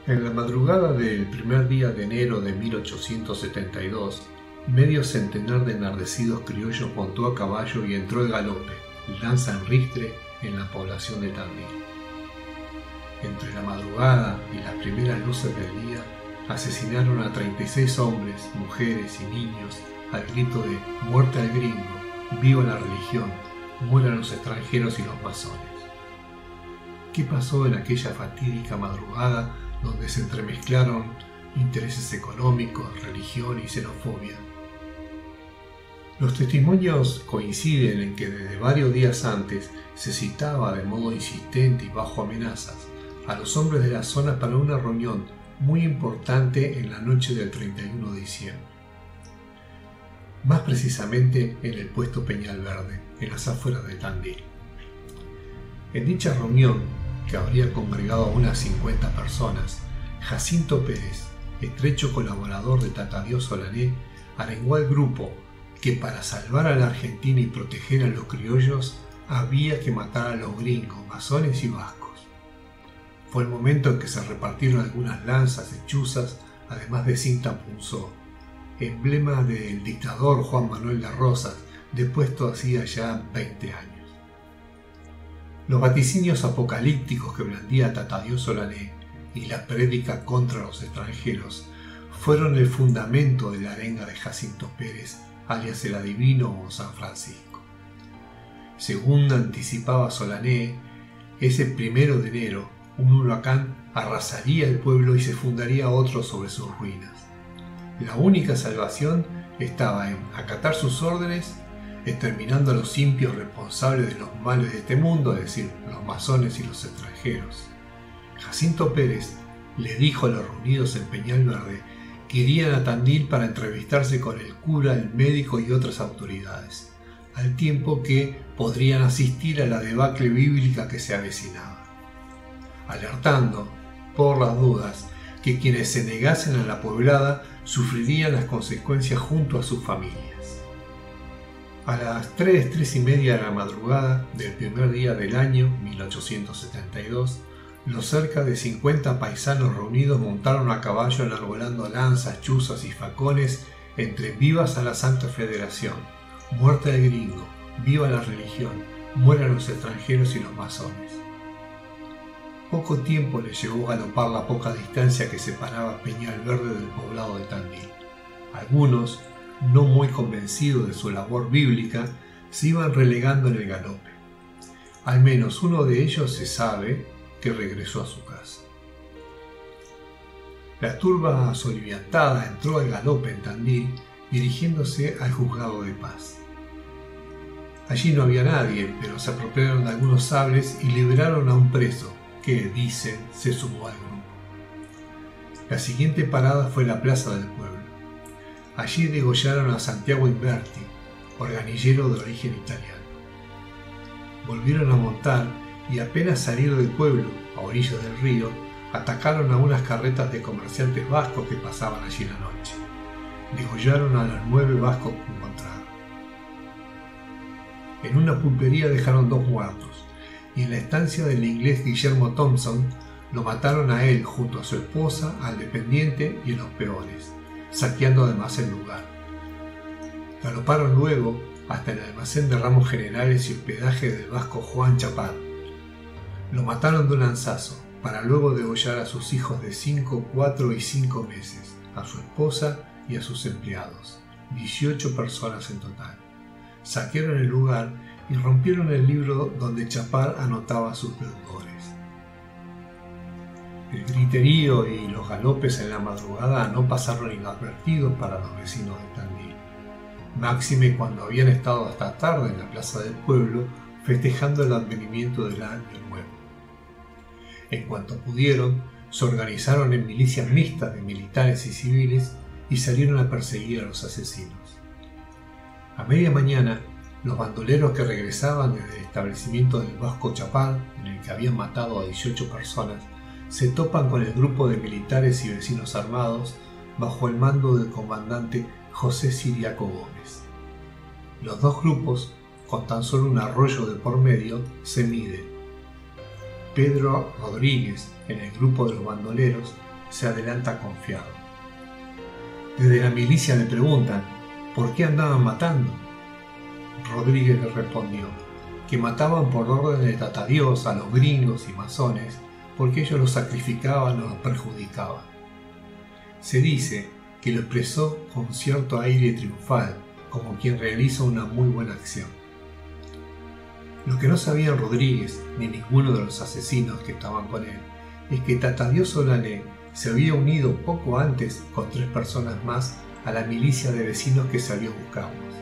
En la madrugada del primer día de enero de 1872, medio centenar de enardecidos criollos montó a caballo y entró el galope, lanza en ristre, en la población de Tandil. Entre la madrugada y las primeras luces del día, asesinaron a 36 hombres, mujeres y niños al grito de «Muerte al gringo! ¡Viva la religión! ¡Mueran los extranjeros y los masones!». ¿Qué pasó en aquella fatídica madrugada donde se entremezclaron intereses económicos, religión y xenofobia? Los testimonios coinciden en que desde varios días antes se citaba de modo insistente y bajo amenazas a los hombres de la zona para una reunión muy importante en la noche del 31 de diciembre. Más precisamente en el puesto Peñal Verde, en las afueras de Tandil. En dicha reunión, que habría congregado a unas 50 personas, Jacinto Pérez, estrecho colaborador de Tadeo Solané, arengó al grupo que para salvar a la Argentina y proteger a los criollos había que matar a los gringos, masones y vascos. Fue el momento en que se repartieron algunas lanzas y chuzas, además de cinta punzó, emblema del dictador Juan Manuel de Rosas, depuesto hacía ya 20 años. Los vaticinios apocalípticos que blandía Tadeo Solané y la prédica contra los extranjeros fueron el fundamento de la arenga de Jacinto Pérez, alias el Adivino o San Francisco. Según anticipaba Solané, ese 1 de enero un huracán arrasaría el pueblo y se fundaría otro sobre sus ruinas. La única salvación estaba en acatar sus órdenes, exterminando a los impios responsables de los males de este mundo, es decir, los masones y los extranjeros. Jacinto Pérez le dijo a los reunidos en Peñal Verde que irían a Tandil para entrevistarse con el cura, el médico y otras autoridades, al tiempo que podrían asistir a la debacle bíblica que se avecinaba, alertando, por las dudas, que quienes se negasen a la poblada sufrirían las consecuencias junto a sus familias. A las 3:30 de la madrugada del primer día del año 1872, los cerca de 50 paisanos reunidos montaron a caballo enarbolando lanzas, chuzas y facones entre «Vivas a la Santa Federación», «Muerte al gringo», «Viva la religión», «Mueran los extranjeros y los masones». Poco tiempo les llevó galopar la poca distancia que separaba Peñal Verde del poblado de Tandil. Algunos, no muy convencidos de su labor bíblica, se iban relegando en el galope. Al menos uno de ellos se sabe que regresó a su casa. La turba soliviantada entró al galope en Tandil, dirigiéndose al juzgado de paz. Allí no había nadie, pero se apropiaron de algunos sables y liberaron a un preso que, dicen, se sumó al grupo. La siguiente parada fue la plaza del pueblo. Allí degollaron a Santiago Inverti, organillero de origen italiano. Volvieron a montar y apenas salir del pueblo, a orillas del río, atacaron a unas carretas de comerciantes vascos que pasaban allí la noche. Degollaron a los 9 vascos que encontraron. En una pulpería dejaron 2 muertos, y en la estancia del inglés Guillermo Thompson lo mataron a él junto a su esposa, al dependiente y a los peones, saqueando además el lugar. Galoparon luego hasta el almacén de ramos generales y hospedaje del vasco Juan Chapar. Lo mataron de un lanzazo, para luego degollar a sus hijos de 5, 4 y 5 meses, a su esposa y a sus empleados, 18 personas en total. Saquearon el lugar y rompieron el libro donde Chapar anotaba a sus deudores. El griterío y los galopes en la madrugada no pasaron inadvertidos para los vecinos de Tandil, máxime cuando habían estado hasta tarde en la plaza del pueblo festejando el advenimiento del año nuevo. En cuanto pudieron, se organizaron en milicias mixtas de militares y civiles y salieron a perseguir a los asesinos. A media mañana, los bandoleros que regresaban desde el establecimiento del vasco Chapar, en el que habían matado a 18 personas, se topan con el grupo de militares y vecinos armados bajo el mando del comandante José Siriaco Gómez. Los dos grupos, con tan solo un arroyo de por medio, se miden. Pedro Rodríguez, en el grupo de los bandoleros, se adelanta confiado. Desde la milicia le preguntan por qué andaban matando. Rodríguez le respondió que mataban por orden de Tatadios a los gringos y masones porque ellos los sacrificaban o los perjudicaban. Se dice que lo expresó con cierto aire triunfal, como quien realiza una muy buena acción. Lo que no sabían Rodríguez ni ninguno de los asesinos que estaban con él es que Tatadios Solané se había unido poco antes con 3 personas más a la milicia de vecinos que salió a buscarlos.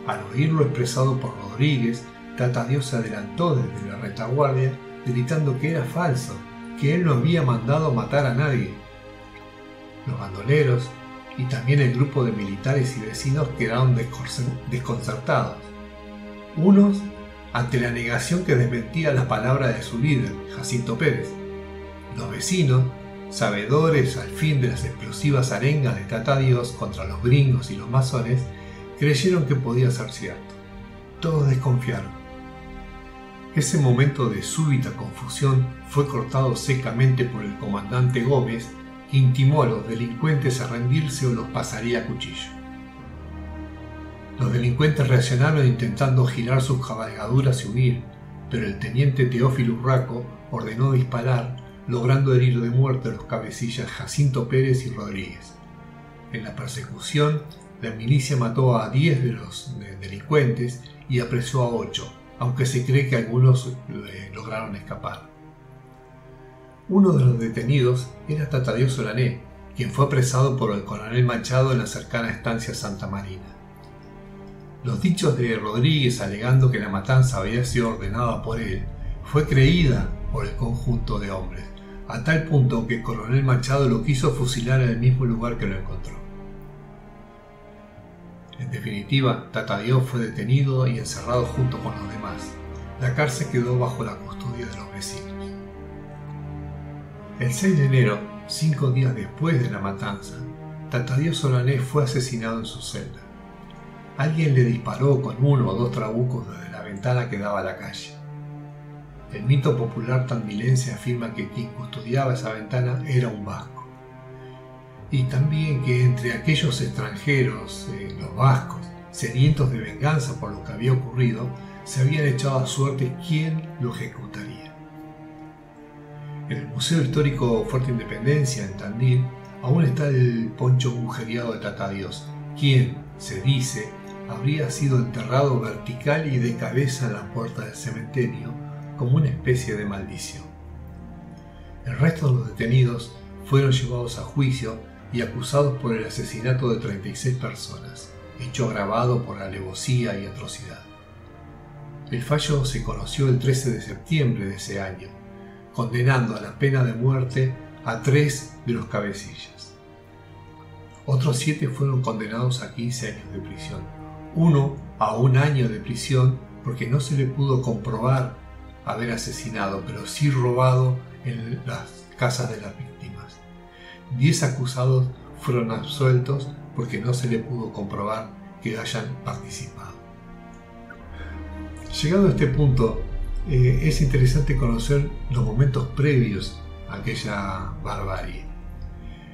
Al oír lo expresado por Rodríguez, Tatadios se adelantó desde la retaguardia gritando que era falso, que él no había mandado matar a nadie. Los bandoleros y también el grupo de militares y vecinos quedaron desconcertados. Unos ante la negación que desmentía las palabras de su líder, Jacinto Pérez. Los vecinos, sabedores al fin de las explosivas arengas de Tatadios contra los gringos y los masones, creyeron que podía ser cierto. Todos desconfiaron. Ese momento de súbita confusión fue cortado secamente por el comandante Gómez, que intimó a los delincuentes a rendirse o los pasaría a cuchillo. Los delincuentes reaccionaron intentando girar sus cabalgaduras y huir, pero el teniente Teófilo Urraco ordenó disparar, logrando herir de muerte a los cabecillas Jacinto Pérez y Rodríguez. En la persecución, la milicia mató a 10 de los delincuentes y apresó a 8, aunque se cree que algunos lograron escapar. Uno de los detenidos era Tatadios Solané, quien fue apresado por el coronel Machado en la cercana estancia Santa Marina. Los dichos de Rodríguez alegando que la matanza había sido ordenada por él fue creída por el conjunto de hombres, a tal punto que el coronel Machado lo quiso fusilar en el mismo lugar que lo encontró. En definitiva, Tatadios fue detenido y encerrado junto con los demás. La cárcel quedó bajo la custodia de los vecinos. El 6 de enero, 5 días después de la matanza, Tatadios Solané fue asesinado en su celda. Alguien le disparó con 1 o 2 trabucos desde la ventana que daba a la calle. El mito popular tandilense afirma que quien custodiaba esa ventana era un vasco. Y también que entre aquellos extranjeros, los vascos, sedientos de venganza por lo que había ocurrido, se habían echado a suerte quién lo ejecutaría. En el Museo Histórico Fuerte Independencia, en Tandil, aún está el poncho agujereado de Tatadios, quien, se dice, habría sido enterrado vertical y de cabeza en la puerta del cementerio, como una especie de maldición. El resto de los detenidos fueron llevados a juicio y acusados por el asesinato de 36 personas, hecho agravado por alevosía y atrocidad. El fallo se conoció el 13 de septiembre de ese año, condenando a la pena de muerte a 3 de los cabecillas. Otros 7 fueron condenados a 15 años de prisión, uno a 1 año de prisión porque no se le pudo comprobar haber asesinado, pero sí robado en las casas de las víctimas. 10 acusados fueron absueltos porque no se le pudo comprobar que hayan participado. Llegado a este punto, es interesante conocer los momentos previos a aquella barbarie.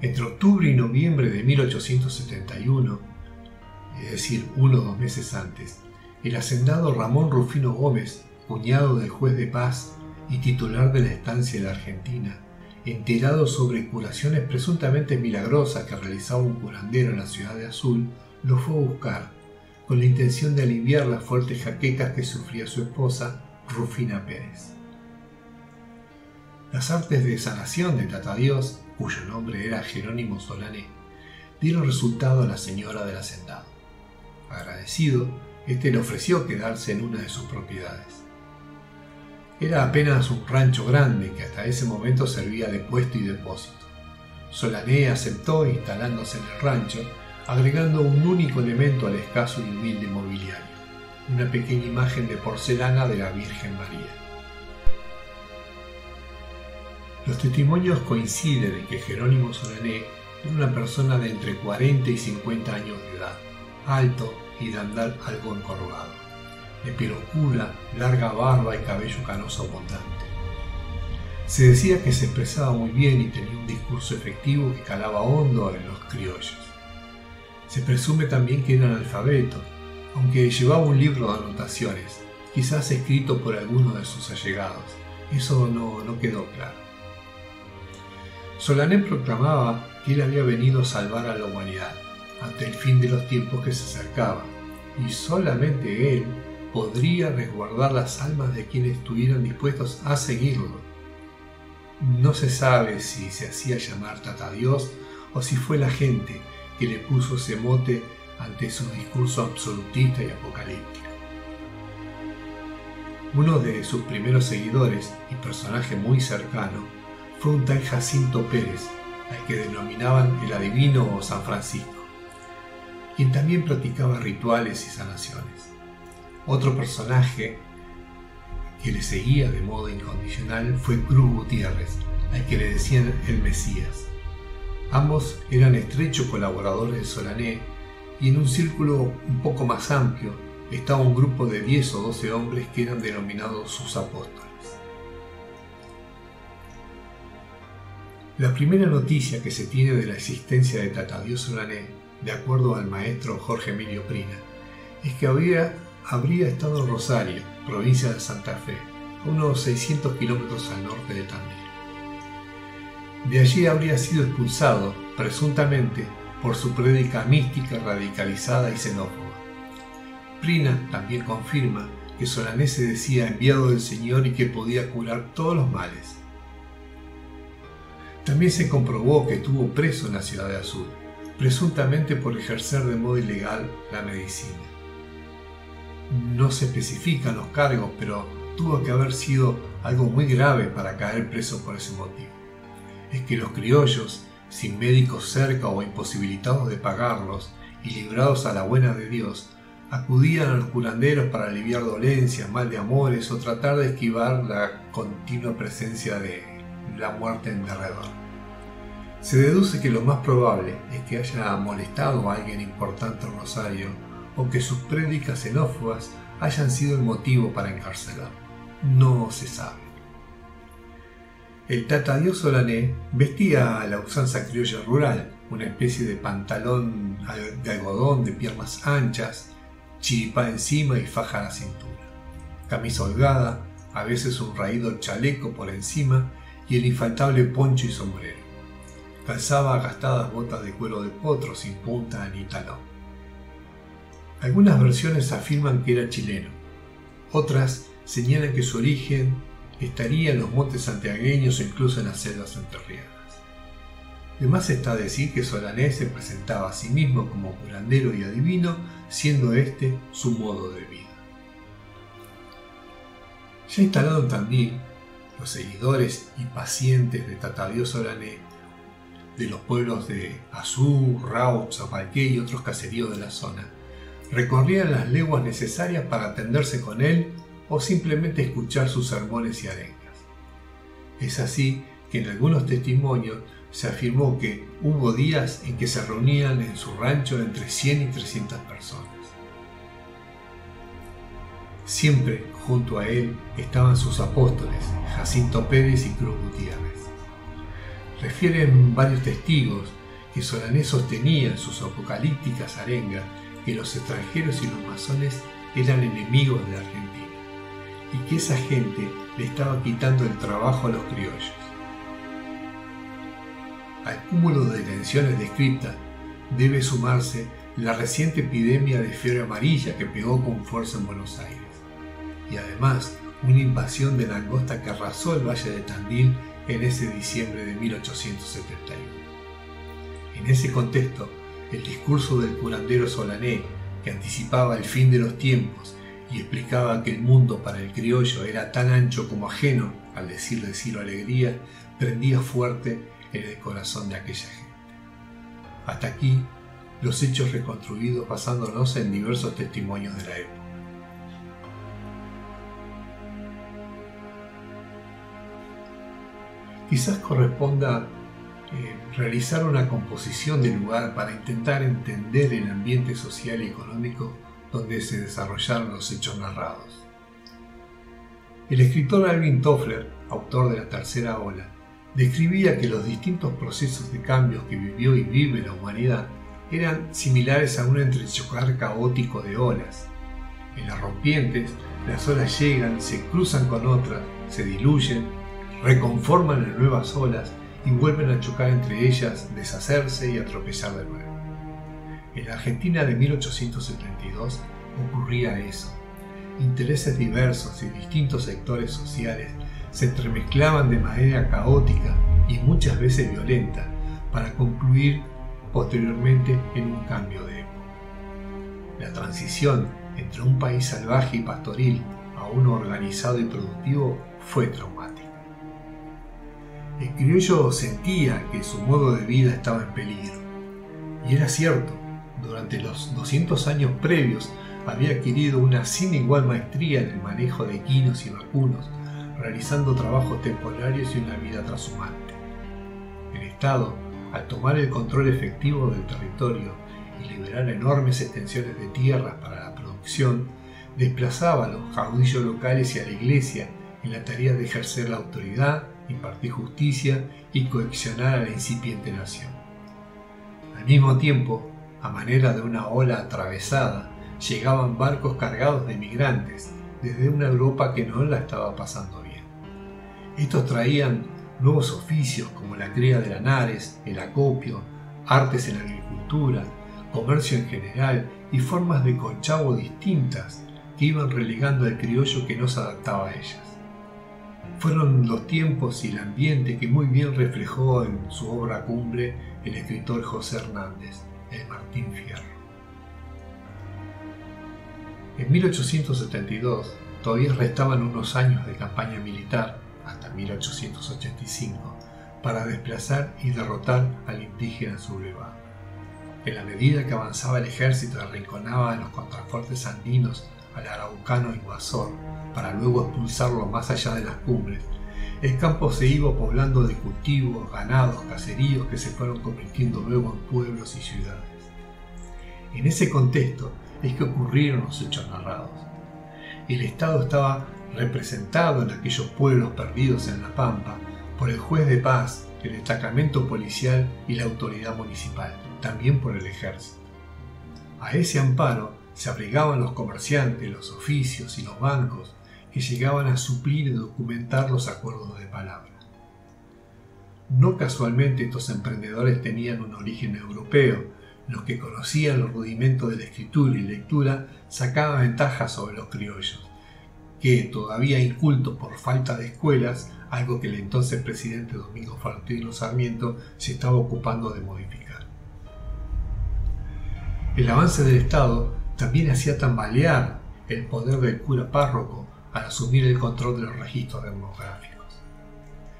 Entre octubre y noviembre de 1871, es decir, 1 o 2 meses antes, el hacendado Ramón Rufino Gómez, cuñado del juez de paz y titular de la estancia de la Argentina, enterado sobre curaciones presuntamente milagrosas que realizaba un curandero en la ciudad de Azul, lo fue a buscar, con la intención de aliviar las fuertes jaquecas que sufría su esposa, Rufina Pérez. Las artes de sanación de Tatadios, cuyo nombre era Jerónimo Solané, dieron resultado a la señora del hacendado. Agradecido, este le ofreció quedarse en una de sus propiedades. Era apenas un rancho grande que hasta ese momento servía de puesto y depósito. Solané aceptó instalándose en el rancho, agregando un único elemento al escaso y humilde mobiliario, una pequeña imagen de porcelana de la Virgen María. Los testimonios coinciden en que Jerónimo Solané era una persona de entre 40 y 50 años de edad, alto y de andar algo encorvado, de piel oscura, larga barba y cabello canoso abundante. Se decía que se expresaba muy bien y tenía un discurso efectivo que calaba hondo en los criollos. Se presume también que era analfabeto, aunque llevaba un libro de anotaciones, quizás escrito por alguno de sus allegados. Eso no quedó claro. Solané proclamaba que él había venido a salvar a la humanidad ante el fin de los tiempos que se acercaba, y solamente él podría resguardar las almas de quienes estuvieran dispuestos a seguirlo. No se sabe si se hacía llamar Tatadios o si fue la gente que le puso ese mote ante su discurso absolutista y apocalíptico. Uno de sus primeros seguidores y personaje muy cercano fue un tal Jacinto Pérez, al que denominaban el adivino o San Francisco, quien también practicaba rituales y sanaciones. Otro personaje que le seguía de modo incondicional fue Cruz Gutiérrez, al que le decían el Mesías. Ambos eran estrechos colaboradores de Solané, y en un círculo un poco más amplio estaba un grupo de 10 o 12 hombres que eran denominados sus apóstoles. La primera noticia que se tiene de la existencia de Tatadios Solané, de acuerdo al maestro Jorge Emilio Prina, es que habría estado en Rosario, provincia de Santa Fe, a unos 600 kilómetros al norte de Tandil. De allí habría sido expulsado, presuntamente, por su prédica mística radicalizada y xenófoba. Prina también confirma que Solané se decía enviado del Señor y que podía curar todos los males. También se comprobó que estuvo preso en la ciudad de Azul, presuntamente por ejercer de modo ilegal la medicina. No se especifican los cargos, pero tuvo que haber sido algo muy grave para caer preso por ese motivo. Es que los criollos, sin médicos cerca o imposibilitados de pagarlos y librados a la buena de Dios, acudían a los curanderos para aliviar dolencias, mal de amores o tratar de esquivar la continua presencia de la muerte en derredor. Se deduce que lo más probable es que haya molestado a alguien importante en Rosario o que sus prédicas xenófobas hayan sido el motivo para encarcelarlo. No se sabe. El Tatadios Solané vestía a la usanza criolla rural, una especie de pantalón de algodón de piernas anchas, chiripá encima y faja a la cintura, camisa holgada, a veces un raído chaleco por encima y el infaltable poncho y sombrero. Calzaba gastadas botas de cuero de potro sin punta ni talón. Algunas versiones afirman que era chileno, otras señalan que su origen estaría en los montes santiagueños o incluso en las selvas entrerrianas. De más está decir que Solané se presentaba a sí mismo como curandero y adivino, siendo este su modo de vida. Ya instalado en Tandil, los seguidores y pacientes de Tatadios Solané, de los pueblos de Azú, Raut, Zapalqué y otros caseríos de la zona, recorrían las leguas necesarias para atenderse con él o simplemente escuchar sus sermones y arengas. Es así que en algunos testimonios se afirmó que hubo días en que se reunían en su rancho entre 100 y 300 personas. Siempre junto a él estaban sus apóstoles, Jacinto Pérez y Cruz Gutiérrez. Refieren varios testigos que Solané sostenía en sus apocalípticas arengas que los extranjeros y los masones eran enemigos de Argentina y que esa gente le estaba quitando el trabajo a los criollos. Al cúmulo de tensiones descritas debe sumarse la reciente epidemia de fiebre amarilla que pegó con fuerza en Buenos Aires, y además una invasión de langosta que arrasó el valle de Tandil en ese diciembre de 1871. En ese contexto, el discurso del curandero Solané, que anticipaba el fin de los tiempos y explicaba que el mundo para el criollo era tan ancho como ajeno, al decir de Ciro Alegría, prendía fuerte en el corazón de aquella gente. Hasta aquí, los hechos reconstruidos basándonos en diversos testimonios de la época. Quizás corresponda realizar una composición del lugar para intentar entender el ambiente social y económico donde se desarrollaron los hechos narrados. El escritor Alvin Toffler autor de La Tercera Ola, describía que los distintos procesos de cambios que vivió y vive la humanidad eran similares a un entrechocar caótico de olas. En las rompientes, las olas llegan, se cruzan con otras, se diluyen, reconforman en nuevas olas y vuelven a chocar entre ellas, deshacerse y atropellar de nuevo. En la Argentina de 1872 ocurría eso. Intereses diversos y distintos sectores sociales se entremezclaban de manera caótica y muchas veces violenta para concluir posteriormente en un cambio de época. La transición entre un país salvaje y pastoril a uno organizado y productivo fue traumática. El criollo sentía que su modo de vida estaba en peligro. Y era cierto, durante los 200 años previos había adquirido una sin igual maestría en el manejo de equinos y vacunos, realizando trabajos temporarios y una vida trashumante. El Estado, al tomar el control efectivo del territorio y liberar enormes extensiones de tierras para la producción, desplazaba a los caudillos locales y a la Iglesia en la tarea de ejercer la autoridad, impartir justicia y coaccionar a la incipiente nación. Al mismo tiempo, a manera de una ola atravesada, llegaban barcos cargados de migrantes desde una Europa que no la estaba pasando bien. Estos traían nuevos oficios como la cría de lanares, el acopio, artes en la agricultura, comercio en general y formas de conchavo distintas que iban relegando al criollo que no se adaptaba a ellas. Fueron los tiempos y el ambiente que muy bien reflejó en su obra cumbre el escritor José Hernández, el Martín Fierro. En 1872 todavía restaban unos años de campaña militar, hasta 1885, para desplazar y derrotar al indígena sublevado. En la medida que avanzaba el ejército y arrinconaba a los contrafuertes andinos al araucano invasor, para luego expulsarlo más allá de las cumbres, el campo se iba poblando de cultivos, ganados, caseríos que se fueron convirtiendo luego en pueblos y ciudades. En ese contexto es que ocurrieron los hechos narrados. El Estado estaba representado en aquellos pueblos perdidos en la Pampa por el juez de paz, el destacamento policial y la autoridad municipal, también por el ejército. A ese amparo se abrigaban los comerciantes, los oficios y los bancos que llegaban a suplir y documentar los acuerdos de palabra. No casualmente estos emprendedores tenían un origen europeo. Los que conocían los rudimentos de la escritura y lectura sacaban ventaja sobre los criollos, que, todavía incultos por falta de escuelas, algo que el entonces presidente Domingo Faustino Sarmiento se estaba ocupando de modificar. El avance del Estado también hacía tambalear el poder del cura párroco al asumir el control de los registros demográficos.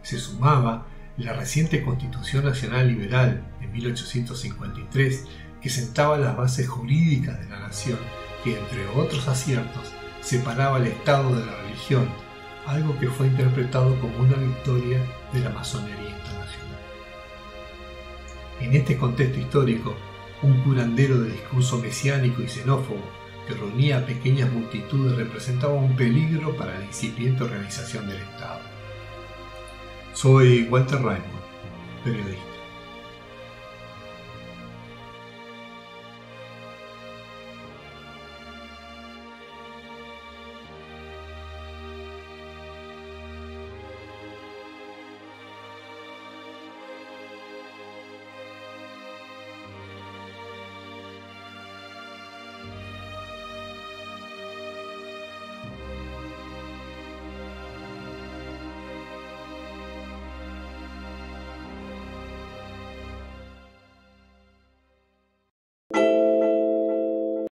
Se sumaba la reciente Constitución Nacional Liberal de 1853, que sentaba las bases jurídicas de la nación, que, entre otros aciertos, separaba el Estado de la religión, algo que fue interpretado como una victoria de la masonería internacional. En este contexto histórico, un curandero de discurso mesiánico y xenófobo que reunía a pequeñas multitudes representaba un peligro para la incipiente organización del Estado. Soy Walter Raymond, periodista.